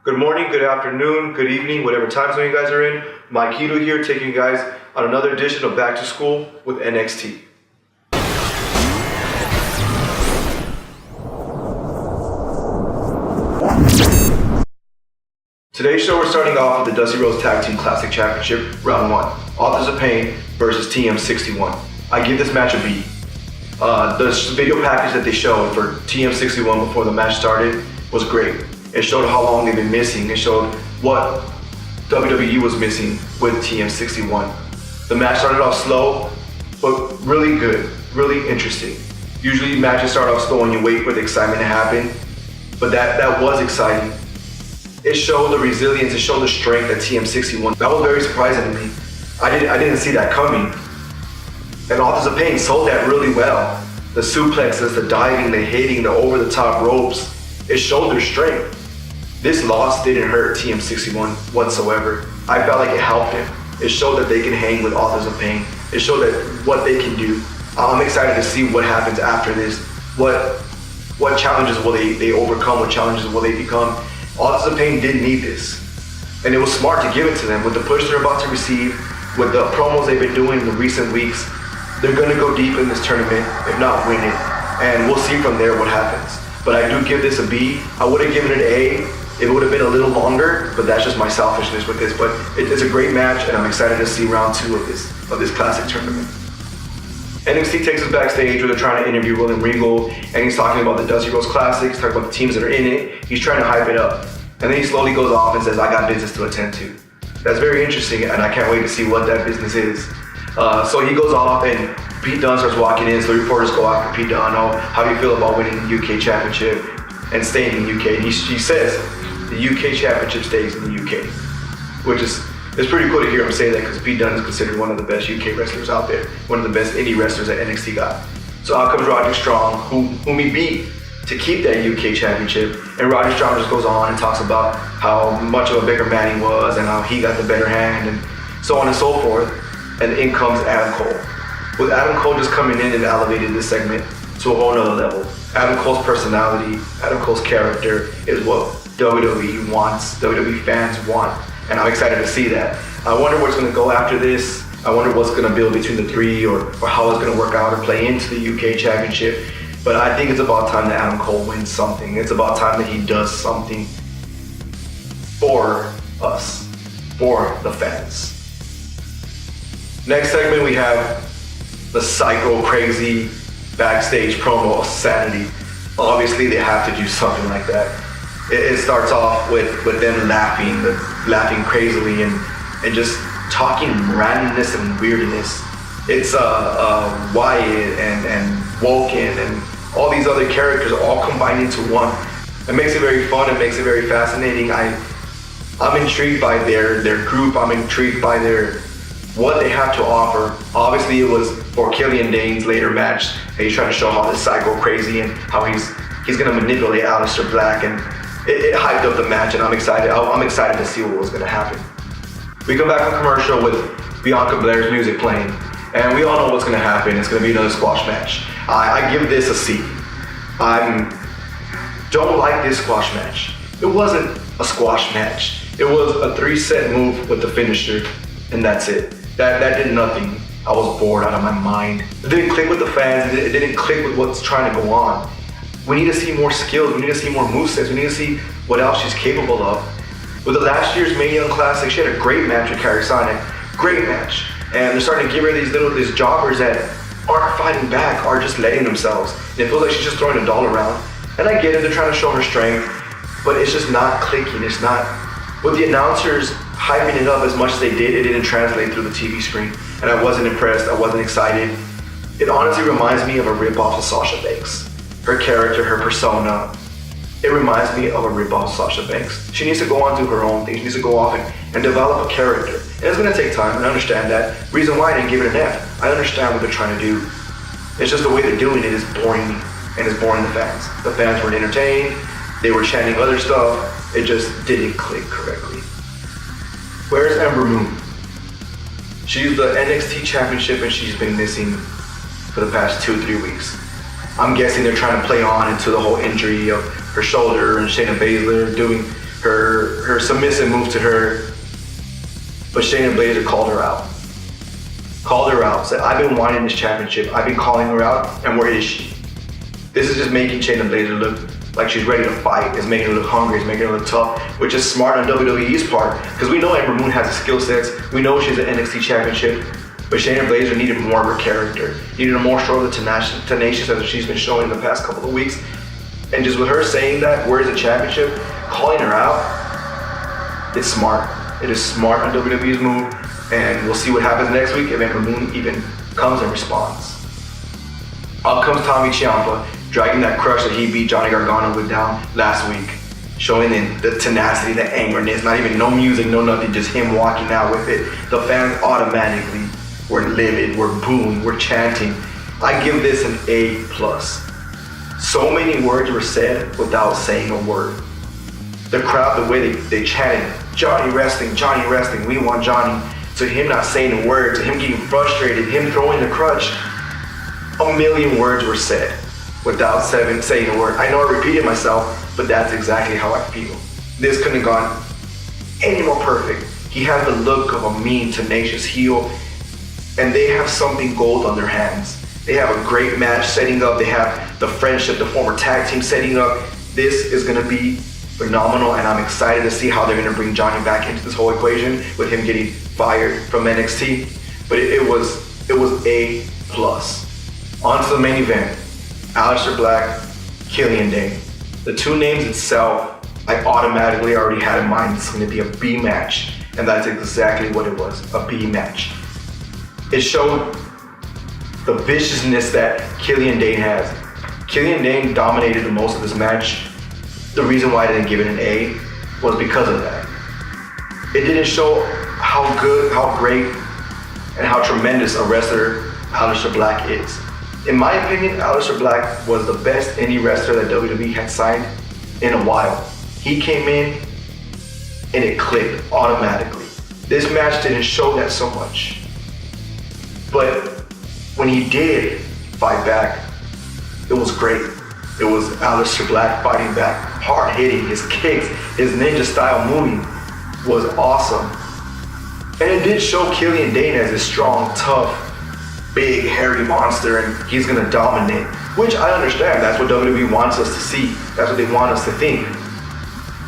Good morning, good afternoon, good evening, whatever time zone you guys are in. Mike Hito here, taking you guys on another edition of Back to School with NXT. Today's show, we're starting off with the Dusty Rhodes Tag Team Classic Championship, Round 1. Authors of Pain versus TM61. I give this match a B. The video package that they showed for TM61 before the match started was great. It showed how long they've been missing. It showed what WWE was missing with TM61. The match started off slow, but really good, really interesting. Usually matches start off slow and you wait for the excitement to happen, but that was exciting. It showed the resilience, it showed the strength at TM61. That was very surprising to me. I didn't see that coming. And Authors of Pain sold that really well. The suplexes, the diving, the hitting, the over-the-top ropes, it showed their strength. This loss didn't hurt TM61 whatsoever. I felt like it helped him. It showed that they can hang with Authors of Pain. It showed that what they can do. I'm excited to see what happens after this. What challenges will they overcome? What challenges will they become? Authors of Pain didn't need this. And it was smart to give it to them. With the push they're about to receive, with the promos they've been doing in the recent weeks, they're gonna go deep in this tournament, if not win it. And we'll see from there what happens. But I do give this a B. I would have given it an A if it would have been a little longer, but that's just my selfishness with this. But it's a great match, and I'm excited to see round 2 of this classic tournament. NXT takes us backstage where they're trying to interview William Regal, and he's talking about the Dusty Rhodes Classic, he's talking about the teams that are in it, he's trying to hype it up. And then he slowly goes off and says, I got business to attend to. That's very interesting, and I can't wait to see what that business is. So he goes off, and Pete Dunne starts walking in, so the reporters go after Pete Dunne. Oh, how do you feel about winning the UK Championship and staying in the UK? And he says, the UK Championship stays in the UK, which is it's pretty cool to hear him say that because Pete Dunne is considered one of the best UK wrestlers out there, one of the best indie wrestlers that NXT got. So out comes Roderick Strong, whom he beat to keep that UK Championship, and Roderick Strong just goes on and talks about how much of a bigger man he was and how he got the better hand and so on and so forth. And in comes Adam Cole. With Adam Cole just coming in and elevated this segment to a whole nother level. Adam Cole's personality, Adam Cole's character is what WWE wants, WWE fans want, and I'm excited to see that. I wonder what's going to go after this. I wonder what's going to build between the three or how it's going to work out or play into the UK Championship. But I think it's about time that Adam Cole wins something. It's about time that he does something for us, for the fans. Next segment, we have the psycho crazy backstage promo of sanity. Obviously, they have to do something like that. It starts off with them laughing crazily and just talking randomness and weirdness. It's Wyatt and Woken and all these other characters all combined into one. It makes it very fun. It makes it very fascinating. I'm intrigued by their group. I'm intrigued by what they have to offer. Obviously, it was for Killian Dane's later match. He's trying to show how this psycho crazy and how he's gonna manipulate Aleister Black, and it hyped up the match, and I'm excited. I'm excited to see what was gonna happen. We come back on commercial with Bianca Belair's music playing, and we all know what's gonna happen. It's gonna be another squash match. I give this a C. I don't like this squash match. It wasn't a squash match. It was a 3-set move with the finisher, and that's it. That did nothing. I was bored out of my mind. It didn't click with the fans. It didn't click with what's trying to go on. We need to see more skills. We need to see more movesets. We need to see what else she's capable of. With the last year's Mae Young Classic, she had a great match with Kairi Sane. Great match. And they're starting to give her these jobbers that aren't fighting back, are just letting themselves. And it feels like she's just throwing a doll around. And I get it, they're trying to show her strength, but it's just not clicking. It's not. With the announcers hyping it up as much as they did, it didn't translate through the TV screen. And I wasn't impressed, I wasn't excited. It honestly reminds me of a rip-off of Sasha Banks. Her character, her persona, it reminds me of a rip-off of Sasha Banks. She needs to go on to her own thing. She needs to go off and develop a character. And it's gonna take time, and I understand that. Reason why I didn't give it an F. I understand what they're trying to do. It's just the way they're doing it is boring me, and it's boring the fans. The fans weren't entertained, they were chanting other stuff, it just didn't click correctly. Where's Ember Moon? She's the NXT Championship and she's been missing for the past 2-3 weeks. I'm guessing they're trying to play on into the whole injury of her shoulder and Shayna Baszler doing her her submissive move to her, but Shayna Baszler called her out. Said, I've been wanting this championship. I've been calling her out, and where is she? This is just making Shayna Baszler look like she's ready to fight. It's making her look hungry. It's making her look tough, which is smart on WWE's part, because we know Ember Moon has the skill sets. We know she's an NXT championship, but Shayna Baszler needed more of her character. Needed a more show of the tenacious as she's been showing the past couple of weeks. And just with her saying that, where's the championship, calling her out, it's smart. It is smart on WWE's move, and we'll see what happens next week if Ember Moon even comes and responds. Up comes Tommy Ciampa, dragging that crush that he beat Johnny Gargano with down last week, showing the tenacity, the angerness, not even no music, no nothing, just him walking out with it. The fans automatically were livid, were booing, were chanting. I give this an A+. So many words were said without saying a word. The crowd, the way they chanted, Johnny wrestling, we want Johnny, to him not saying a word, to him getting frustrated, him throwing the crutch. A million words were said without saying a word. I know I repeated myself, but that's exactly how I feel. This couldn't have gone any more perfect. He has the look of a mean, tenacious heel, and they have something gold on their hands. They have a great match setting up. They have the friendship, the former tag team setting up. This is gonna be phenomenal, and I'm excited to see how they're gonna bring Johnny back into this whole equation with him getting fired from NXT. But it was A+. On to the main event. Aleister Black, Killian Dane. The two names itself, I automatically already had in mind it's gonna be a B match, and that's exactly what it was, a B match. It showed the viciousness that Killian Dane has. Killian Dane dominated the most of this match. The reason why I didn't give it an A was because of that. It didn't show how good, how great, and how tremendous a wrestler Aleister Black is. In my opinion, Aleister Black was the best indie wrestler that WWE had signed in a while. He came in and it clicked automatically. This match didn't show that so much. But when he did fight back, it was great. It was Aleister Black fighting back, hard hitting, his kicks, his ninja style moving was awesome. And it did show Killian Dane as a strong, tough, big, hairy monster, and he's gonna dominate, which I understand. That's what WWE wants us to see. That's what they want us to think.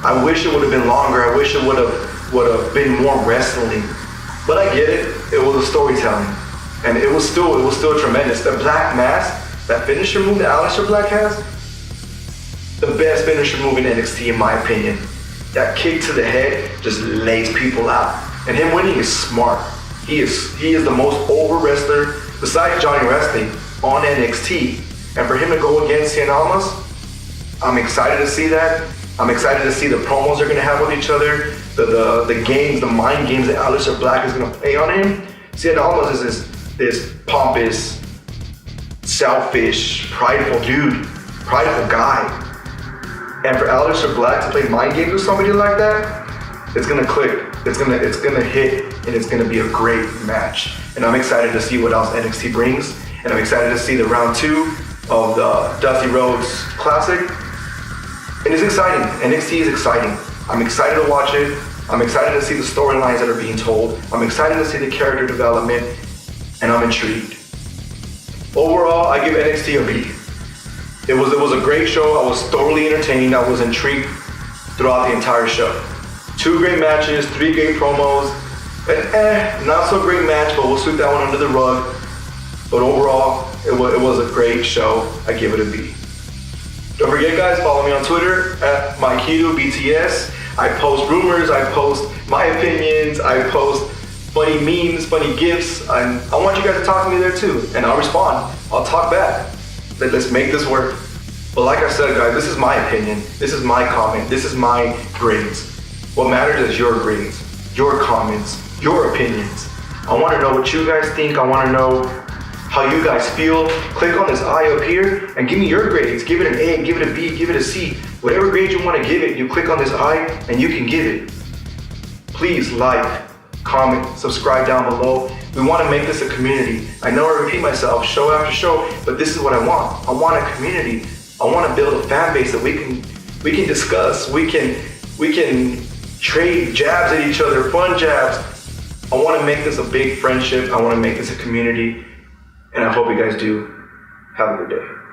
I wish it would have been longer. I wish it would have been more wrestling, but I get it. It was a storytelling, and it was still tremendous. The Black Mask, that finisher move that Aleister Black has, the best finisher move in NXT in my opinion. That kick to the head just lays people out, and him winning is smart. He is the most over wrestler besides Johnny Wrestling on NXT, and for him to go against Cien Almas, I'm excited to see that. I'm excited to see the promos they're gonna have with each other, the games, the mind games that Aleister Black is gonna play on him. Cien Almas is this pompous, selfish, prideful dude, prideful guy. And for Aleister Black to play mind games with somebody like that, it's gonna click. It's gonna hit, and it's gonna be a great match. And I'm excited to see what else NXT brings. And I'm excited to see the round 2 of the Dusty Rhodes Classic. And it's exciting. NXT is exciting. I'm excited to watch it. I'm excited to see the storylines that are being told. I'm excited to see the character development, and I'm intrigued. Overall, I give NXT a B. It was a great show. I was thoroughly entertained. I was intrigued throughout the entire show. 2 great matches, 3 great promos, an not so great match, but we'll sweep that one under the rug. But overall, it was a great show. I give it a B. Don't forget, guys, follow me on Twitter at MikeHitoBTS. I post rumors, I post my opinions, I post funny memes, funny gifs, and I want you guys to talk to me there too, and I'll respond. I'll talk back. Let's make this work. But like I said, guys, this is my opinion. This is my comment. This is my grades. What matters is your grades, your comments, your opinions. I want to know what you guys think. I want to know how you guys feel. Click on this eye up here and give me your grades. Give it an A, give it a B, give it a C. Whatever grade you want to give it, you click on this eye and you can give it. Please like, comment, subscribe down below. We want to make this a community. I know I repeat myself show after show, but this is what I want. I want a community. I want to build a fan base that we can discuss. We can trade jabs at each other, fun jabs. I want to make this a big friendship. I want to make this a community. And I hope you guys do. Have a good day.